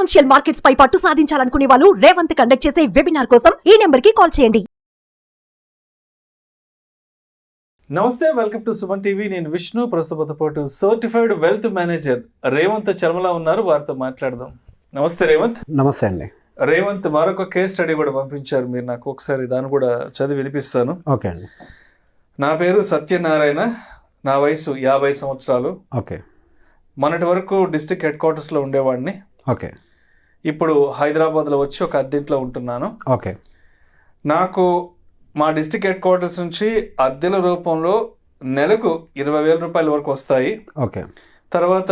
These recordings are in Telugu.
ఫైనాన్షియల్ మార్కెట్స్ పై పట్టు సాధించాలనుకునే వాళ్ళు రేవంత్ కండక్ట్ చేసే వెబినార్ కోసం ఈ నెంబర్ కి కాల్ చేయండి. నమస్తే, వెల్కమ్ టు సుమన్ టీవీ. నేను విష్ణు. ప్రస్తుత పాటు సర్టిఫైడ్ వెల్త్ మేనేజర్ రేవంత్ చర్మల ఉన్నారు, వారితో మాట్లాడదాం. నమస్తే రేవంత్. నమస్తే అండి. రేవంత్, మరొక కేస్ స్టడీ కూడా పంపించారు మీరు నాకు, ఒకసారి దాన్ని కూడా చదివి వినిపిస్తాను. ఓకే అండి. నా పేరు సత్యనారాయణ, నా వయసు 50 సంవత్సరాలు. ఓకే. మొన్నటి వరకు డిస్ట్రిక్ట్ హెడ్ క్వార్టర్స్లో ఉండేవాడిని. ఓకే. ఇప్పుడు హైదరాబాద్లో వచ్చి ఒక అద్దెంట్లో ఉంటున్నాను. ఓకే. నాకు మా డిస్ట్రిక్ట్ హెడ్ క్వార్టర్స్ నుంచి అద్దెల రూపంలో నెలకు 20,000 రూపాయల వరకు వస్తాయి. ఓకే. తర్వాత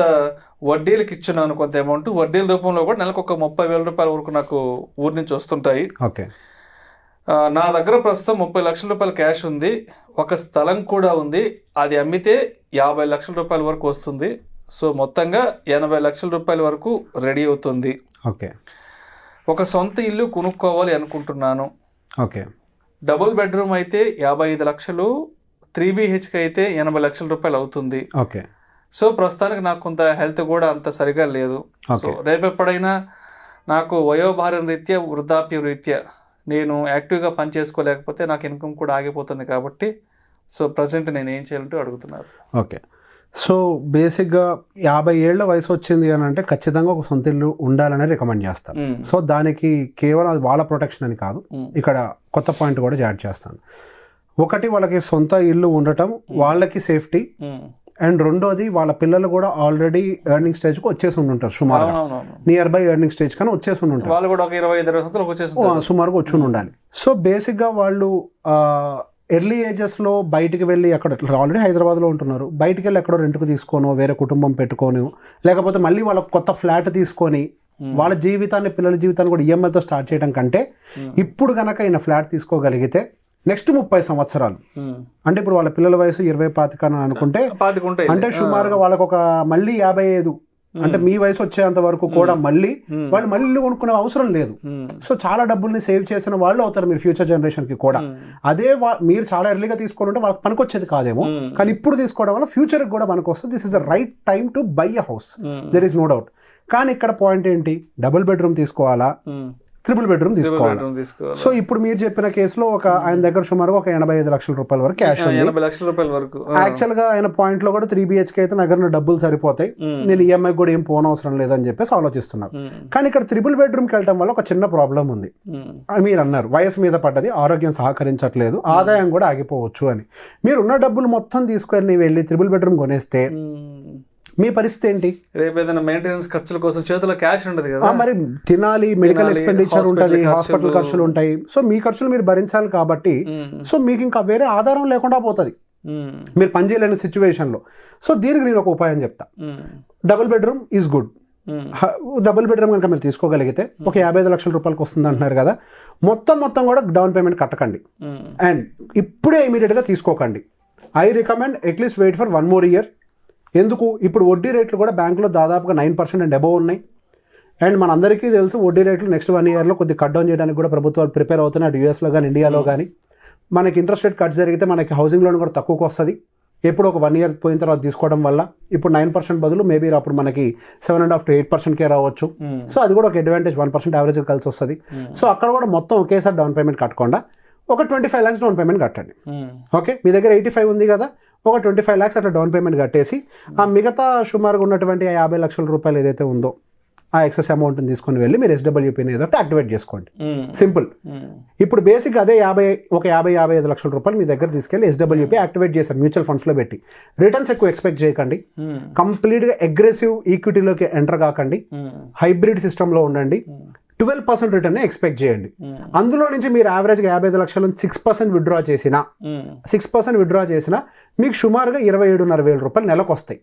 వడ్డీలకు ఇచ్చున్నాను కొంత అమౌంట్, వడ్డీల రూపంలో కూడా నెలకు ఒక 30,000 రూపాయల వరకు నాకు ఊరి నుంచి వస్తుంటాయి. ఓకే. నా దగ్గర ప్రస్తుతం 30 లక్షల రూపాయల క్యాష్ ఉంది. ఒక స్థలం కూడా ఉంది, అది అమ్మితే 50 లక్షల రూపాయల వరకు వస్తుంది. సో మొత్తంగా 80 లక్షల రూపాయల వరకు రెడీ అవుతుంది. ఓకే. ఒక సొంత ఇల్లు కొనుక్కోవాలి అనుకుంటున్నాను. ఓకే. డబుల్ బెడ్రూమ్ అయితే 55 లక్షలు, 3BHK అయితే 80 లక్షల రూపాయలు అవుతుంది. ఓకే. సో ప్రస్తుతానికి నాకు కొంత హెల్త్ కూడా అంత సరిగా లేదు. సో రేపెప్పుడైనా నాకు వయోభారం రీత్యా, వృద్ధాప్యం రీత్యా నేను యాక్టివ్గా పని చేసుకోలేకపోతే నాకు ఇన్కమ్ కూడా ఆగిపోతుంది. కాబట్టి సో ప్రజెంట్ నేను ఏం చేయాలంటూ అడుగుతున్నారు. ఓకే. సో బేసిక్గా 50 ఏళ్ల వయసు వచ్చింది అని అంటే ఖచ్చితంగా ఒక సొంత ఇల్లు ఉండాలని రికమెండ్ చేస్తాను. సో దానికి కేవలం అది వాళ్ళ ప్రొటెక్షన్ అని కాదు, ఇక్కడ కొత్త పాయింట్ కూడా యాడ్ చేస్తాను. ఒకటి, వాళ్ళకి సొంత ఇల్లు ఉండటం వాళ్ళకి సేఫ్టీ, అండ్ రెండోది వాళ్ళ పిల్లలు కూడా ఆల్రెడీ ఎర్నింగ్ స్టేజ్కి వచ్చేసి ఉంటుంటారు. సుమారుగా నియర్ బై ఎర్నింగ్ స్టేజ్ కానీ వచ్చేసి ఉంటుంటారు. వాళ్ళు కూడా ఒక 25 సంవత్సరాలకు వచ్చేసి సుమారుగా వచ్చి ఉండాలి. సో బేసిక్గా వాళ్ళు ఎర్లీ ఏజెస్లో బయటికి వెళ్ళి అక్కడ ఆల్రెడీ హైదరాబాద్లో ఉంటున్నారు, బయటికి వెళ్ళి ఎక్కడో రెంట్కు తీసుకోను, వేరే కుటుంబం పెట్టుకోను, లేకపోతే మళ్ళీ వాళ్ళ కొత్త ఫ్లాట్ తీసుకొని వాళ్ళ జీవితాన్ని, పిల్లల జీవితాన్ని కూడా ఈఎంఐతో స్టార్ట్ చేయడం కంటే ఇప్పుడు కనుక ఈయన ఫ్లాట్ తీసుకోగలిగితే నెక్స్ట్ 30 సంవత్సరాలు అంటే ఇప్పుడు వాళ్ళ పిల్లల వయసు 25 అని అనుకుంటే అంటే సుమారుగా వాళ్ళకు ఒక మళ్ళీ 55 అంటే మీ వయసు వచ్చేంత వరకు కూడా మళ్ళీ వాళ్ళు మళ్ళీ ఇల్లు కొనుక్కునే అవసరం లేదు. సో చాలా డబ్బుల్ని సేవ్ చేసిన వాళ్ళు అవుతారు మీరు ఫ్యూచర్ జనరేషన్ కి కూడా. అదే మీరు చాలా ఎర్లీగా తీసుకోవడం అంటే వాళ్ళకి పనికొచ్చేది కాదేమో, కానీ ఇప్పుడు తీసుకోవడం వల్ల ఫ్యూచర్ కి కూడా మనకు వస్తుంది. This is the right time to buy a house, there is no doubt. కానీ ఇక్కడ పాయింట్ ఏంటి, డబుల్ బెడ్రూమ్ తీసుకోవాలా, ట్రిపుల్ బెడ్రూమ్ తీసుకోవాలి. సో ఇప్పుడు మీరు చెప్పిన కేసులో ఒక ఆయన దగ్గర సుమారు ఒక 85 లక్షల రూపాయల వరకు క్యాష్ ఉంది. 80 లక్షల రూపాయల వరకు యాక్చువల్ గా ఆయన పాయింట్ లో కూడా 3BHK అయితే నగర డబ్బులు సరిపోతాయి, నేను ఈఎంఐ కూడా ఏం పోనవసరం లేదని చెప్పేసి ఆలోచిస్తున్నారు. కానీ ఇక్కడ ట్రిపుల్ బెడ్రూమ్ కి వెళ్ళడం వల్ల ఒక చిన్న ప్రాబ్లం ఉంది. మీరు అన్నారు వయసు మీద పడ్డది, ఆరోగ్యం సహకరించట్లేదు, ఆదాయం కూడా ఆగిపోవచ్చు అని. మీరు ఉన్న డబ్బులు మొత్తం తీసుకొని వెళ్ళి ట్రిపుల్ బెడ్రూమ్ కొనేస్తే మీ పరిస్థితి ఏంటి? రేపు ఏదైనా మెయింటెనెన్స్ ఖర్చుల కోసం చేతిలో క్యాష్ ఉండదు కదా, మరి తినాలి, మెడికల్ ఎక్స్పెండిచర్ ఉంటుంది, హాస్పిటల్ ఖర్చులు ఉంటాయి. సో మీ ఖర్చులు మీరు భరించాలి కాబట్టి సో మీకు ఇంకా వేరే ఆధారం లేకుండా పోతుంది మీరు పని చేయలేని సిచ్యువేషన్ లో. సో దీనికి నేను ఒక ఉపాయం చెప్తా. Double bedroom is good. Double bedroom కనుక మీరు తీసుకోగలిగితే ఒక 55 లక్షల రూపాయలకు వస్తుంది అంటున్నారు కదా, మొత్తం కూడా డౌన్ పేమెంట్ కట్టకండి అండ్ ఇప్పుడే ఇమీడియట్ గా తీసుకోకండి. I recommend at least wait for 1 more year. ఎందుకు, ఇప్పుడు వడ్డీ రేట్లు కూడా బ్యాంకులో దాదాపుగా 9% అండ్ అబోవ్ ఉన్నాయి. అండ్ మనందరికీ తెలుసు వడ్డీ రేట్లు నెక్స్ట్ 1 yearలో కొద్దిగా కట్ డౌన్ చేయడానికి కూడా ప్రభుత్వాలు ప్రిపేర్ అవుతున్నాయి, అటు యూఎస్లో కానీ ఇండియాలో కానీ. మనకి ఇంట్రెస్ట్ రేట్ కట్ జరిగితే మనకి హౌసింగ్ లోన్ కూడా తక్కువకు వస్తుంది. ఎప్పుడు ఒక 1 year పోయిన తర్వాత తీసుకోవడం వల్ల ఇప్పుడు 9% బదులు మేబీ అప్పుడు మనకి 7.5 to 8%కే రావచ్చు. సో అది కూడా ఒక అడ్వాంటేజ్, 1% యావరేజ్ కలిసి వస్తుంది. సో అక్కడ కూడా మొత్తం ఒకేసారి డౌన్ పేమెంట్ కట్టకుండా ఒక 25 lakhs డౌన్ పేమెంట్ కట్టండి. ఓకే, మీ దగ్గర 85 ఉంది కదా, ఒక 25 lakhs అట్లా డౌన్ పేమెంట్ కట్టేసి ఆ మిగతా సుమారుగా ఉన్నటువంటి 50 లక్షల రూపాయలు ఏదైతే ఉందో ఆ ఎక్సెస్ అమౌంట్ని తీసుకొని వెళ్ళి మీరు SWPని ఏదో యాక్టివేట్ చేసుకోండి. సింపుల్. ఇప్పుడు బేసిక్ అదే 50-55 లక్షల రూపాయలు మీ దగ్గర తీసుకెళ్ళి SWP యాక్టివేట్ చేశారు మ్యూచువల్ ఫండ్స్లో పెట్టి. రిటర్న్స్ ఎక్కువ ఎక్స్పెక్ట్ చేయకండి, కంప్లీట్గా అగ్రెసివ్ ఈక్విటీలోకి ఎంటర్ కాకండి, హైబ్రిడ్ సిస్టంలో ఉండండి, 12% రిటర్న్ ఎక్స్పెక్ట్ చేయండి. అందులో నుంచి మీరు యావరేజ్గా 55 లక్షల నుంచి 6% విత్డ్రా చేసినా మీకు సుమారుగా 27,500 రూపాయలు నెలకు వస్తాయి.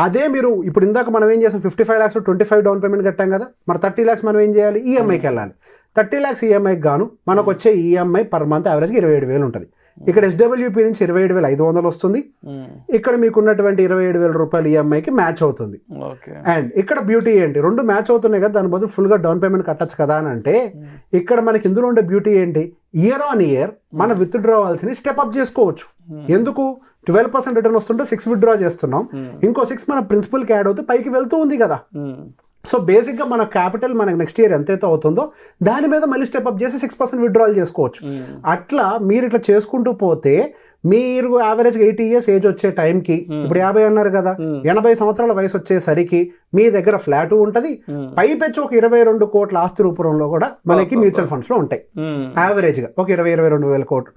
అదే మీరు ఇప్పుడు ఇందాక మనం ఏం చేసాం, 55 lakhs 25 డౌన్ పేమెంట్ కట్టాం కదా, మరి 30 lakhs మనం ఏం చేయాలి, ఈఎంఐకి వెళ్ళాలి. 30 lakhs ఈఎంఐకి గాను మనకు వచ్చే ఈఎంఐ పర్ మంత్ యావరేజ్గా 27,000 ఉంటుంది. ఇక్కడ SWP నుంచి 27,500 వస్తుంది, ఇక్కడ మీకు ఉన్నటువంటి 27,000 రూపాయలు ఈఎంఐకి మ్యాచ్ అవుతుంది. అండ్ ఇక్కడ బ్యూటీ ఏంటి, రెండు మ్యాచ్ అవుతున్నాయి కదా, దాని బదులు ఫుల్గా డౌన్ పేమెంట్ కట్టచ్చు కదా అని అంటే ఇక్కడ మనకి ఇందులో ఉండే బ్యూటీ ఏంటి, ఇయర్ ఆన్ ఇయర్ మనం విత్డ్రావాల్సిన స్టెప్ అప్ చేసుకోవచ్చు. ఎందుకు, 12% రిటర్న్ వస్తుంటే 6 విత్డ్రా చేస్తున్నాం, ఇంకో 6 మన ప్రిన్సిపల్కి యాడ్ అవుతూ పైకి వెళ్తూ ఉంది కదా. సో బేసిక్గా మన క్యాపిటల్ మనకి నెక్స్ట్ ఇయర్ ఎంతైతే అవుతుందో దాని మీద మళ్ళీ స్టెప్ అప్ చేసి 6% విత్డ్రాల్ చేసుకోవచ్చు. అట్లా మీరు ఇట్లా చేసుకుంటూ పోతే మీరు యావరేజ్గా 80 years ఏజ్ వచ్చే టైంకి, ఇప్పుడు 50 అన్నారు కదా, 80 సంవత్సరాల వయసు వచ్చేసరికి మీ దగ్గర ఫ్లాట్ ఉంటుంది, పైపెచ్చి ఒక 22 కోట్ల ఆస్తి రూపంలో కూడా మనకి మ్యూచువల్ ఫండ్స్ లో ఉంటాయి యావరేజ్గా ఒక 22 వేల కోట్లు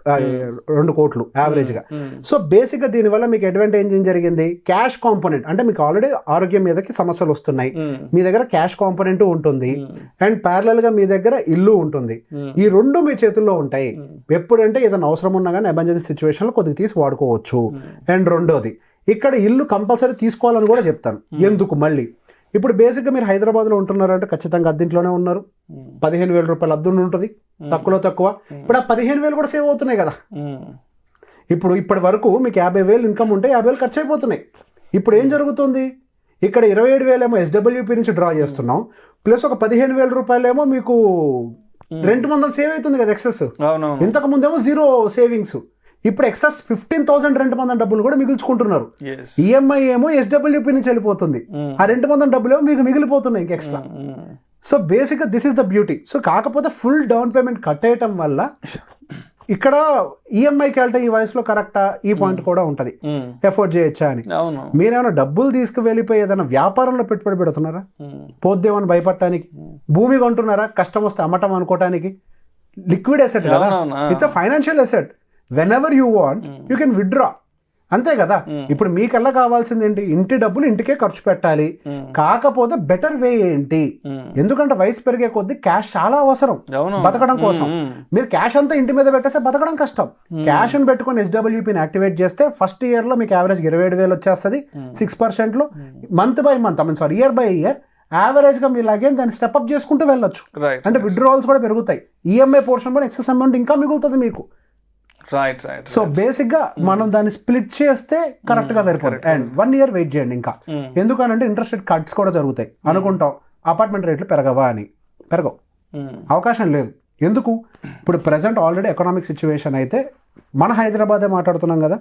2 కోట్లు యావరేజ్గా. సో బేసిక్గా దీనివల్ల మీకు అడ్వాంటేజ్ ఏం జరిగింది, క్యాష్ కాంపోనెంట్ అంటే మీకు ఆల్రెడీ ఆరోగ్యం మీదకి సమస్యలు వస్తున్నాయి, మీ దగ్గర క్యాష్ కాంపోనెంట్ ఉంటుంది అండ్ ప్యారలల్ గా మీ దగ్గర ఇల్లు ఉంటుంది. ఈ రెండు మీ చేతుల్లో ఉంటాయి. ఎప్పుడంటే ఏదైనా అవసరం ఉన్నా కానీ ఎమర్జెన్సీ సిచ్యువేషన్ కొద్దిగా తీసి వాడుకోవచ్చు. అండ్ రెండోది ఇక్కడ ఇల్లు కంపల్సరీ తీసుకోవాలని కూడా చెప్తాను. ఎందుకు మళ్ళీ ఇప్పుడు బేసిక్గా మీరు హైదరాబాద్లో ఉంటున్నారంటే ఖచ్చితంగా అద్దెంట్లోనే ఉన్నారు. 15,000 రూపాయలు అద్దె ఉంటుంది, తక్కువలో తక్కువ. ఇప్పుడు ఆ 15,000 కూడా సేవ్ అవుతున్నాయి కదా. ఇప్పుడు ఇప్పటి వరకు మీకు 50,000 ఇన్కమ్ ఉంటే 50,000 ఖర్చు అయిపోతున్నాయి. ఇప్పుడు ఏం జరుగుతుంది, ఇక్కడ 27,000 ఏమో ఎస్డబ్ల్యూపీ నుంచి డ్రా చేస్తున్నాం, ప్లస్ ఒక 15,000 రూపాయలు ఏమో మీకు రెంట్ మందం సేవ్ అవుతుంది కదా ఎక్సెస్. ఇంతకు ముందేమో 0 సేవింగ్స్, ఇప్పుడు ఎక్సెస్ 15,000 రెంట్ మందం డబ్బులు కూడా మిగుల్చుకుంటున్నారు. ఈఎంఐ ఏమో ఎస్డబ్ల్యూపీ నుంచి వెళ్ళిపోతుంది, ఆ రెంట్ మందం డబ్బులు ఏమో మీకు మిగిలిపోతున్నాయి ఇంకా ఎక్స్ట్రా. సో బేసిక్గా this is the beauty. So కాకపోతే ఫుల్ డౌన్ పేమెంట్ కట్ అయ్యటం వల్ల ఇక్కడ ఈఎంఐకి వెళ్తే ఈ వయసులో కరెక్టా, ఈ పాయింట్ కూడా ఉంటుంది, ఎఫోర్డ్ చేయొచ్చా అని. మీరేమైనా డబ్బులు తీసుకువెళ్ళిపోయి ఏదైనా వ్యాపారంలో పెట్టుబడి పెడుతున్నారా, పోద్దేమని భయపడటానికి, భూమి కొంటున్నారా కష్టం వస్తే అమ్మటం అనుకోవటానికి. లిక్విడ్ అసెట్ కదా, it's a financial asset. Whenever you want you can withdraw, అంతే కదా. ఇప్పుడు మీకల్లా కావాల్సింది ఏంటి, ఇంటి డబ్బులు ఇంటికే ఖర్చు పెట్టాలి. కాకపోతే బెటర్ వే ఏంటి, ఎందుకంటే వయసు పెరిగే కొద్దీ క్యాష్ చాలా అవసరం బతకడం కోసం. మీరు క్యాష్ అంతా ఇంటి మీద పెట్టేస్తే బతకడం కష్టం. క్యాష్ అని పెట్టుకొని ఎస్డబ్ల్యూపీని యాక్టివేట్ చేస్తే ఫస్ట్ ఇయర్ లో మీకు యావరేజ్ 27,000 వచ్చేస్తుంది 6% లో. Month by month year by year average గా మీరు అగైన్ దాన్ని స్టెప్అప్ చేసుకుంటూ వెళ్ళొచ్చు. అంటే విత్డ్రావల్స్ కూడా పెరుగుతాయి, ఈఎంఐ పోర్షన్ కూడా ఎక్సెస్ అమౌంట్ ఇంకా మిగులుతుంది మీకు. సో బేసిక్ గా మనం దాన్ని స్ప్లిట్ చేస్తే కరెక్ట్ గా సరిపోతుంది. అండ్ 1 year వెయిట్ చేయండి ఇంకా, ఎందుకనంటే ఇంట్రెస్ట్ రేట్ కట్స్ కూడా జరుగుతాయి. అనుకుంటాం అపార్ట్మెంట్ రేట్లు పెరగవా అని, పెరగవు, అవకాశం లేదు. ఎందుకు, ఇప్పుడు ప్రెసెంట్ ఆల్రెడీ ఎకనామిక్ సిచ్యువేషన్ అయితే మన హైదరాబాదే మాట్లాడుతున్నాం కదా,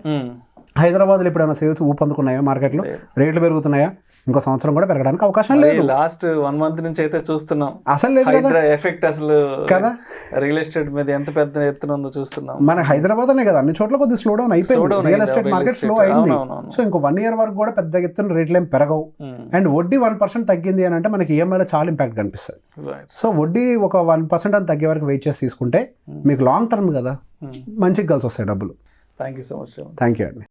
హైదరాబాద్లో ఎప్పుడైనా సేల్స్ ఊపందుకున్నాయా, మార్కెట్లో రేట్లు పెరుగుతున్నాయా, ఇంకో సంవత్సరం కూడా పెరగడానికి అవకాశం లేదు. లాస్ట్ 1 month నుంచి అయితే చూస్తున్నాం అసలు లేదు ఎఫెక్ట్ అసలు కదా, రియల్ ఎస్టేట్ మీద ఎంత పెద్ద ఎత్తున ఉందో చూస్తున్నాం. మన హైదరాబాద్ అనే కదా, అన్ని చోట్ల కొద్దిగా స్లో డౌన్ అయిపోయింది, రియల్ ఎస్టేట్ మార్కెట్ స్లో అయింది. సో ఇంకో 1 year వరకు కూడా పెద్ద ఎత్తున రేట్లు ఏం పెరగవు. అండ్ వడ్డీ 1% తగ్గింది అని అంటే మనకి ఈఎంఐలో చాలా ఇంపాక్ట్ కనిపిస్తుంది. సో వడ్డీ ఒక 1% అని తగ్గే వరకు వెయిట్ చేసి తీసుకుంటే మీకు లాంగ్ టర్మ్ కదా మంచిగా కలిసి వస్తాయి డబ్బులు. Thank you so much. Thank you అండి.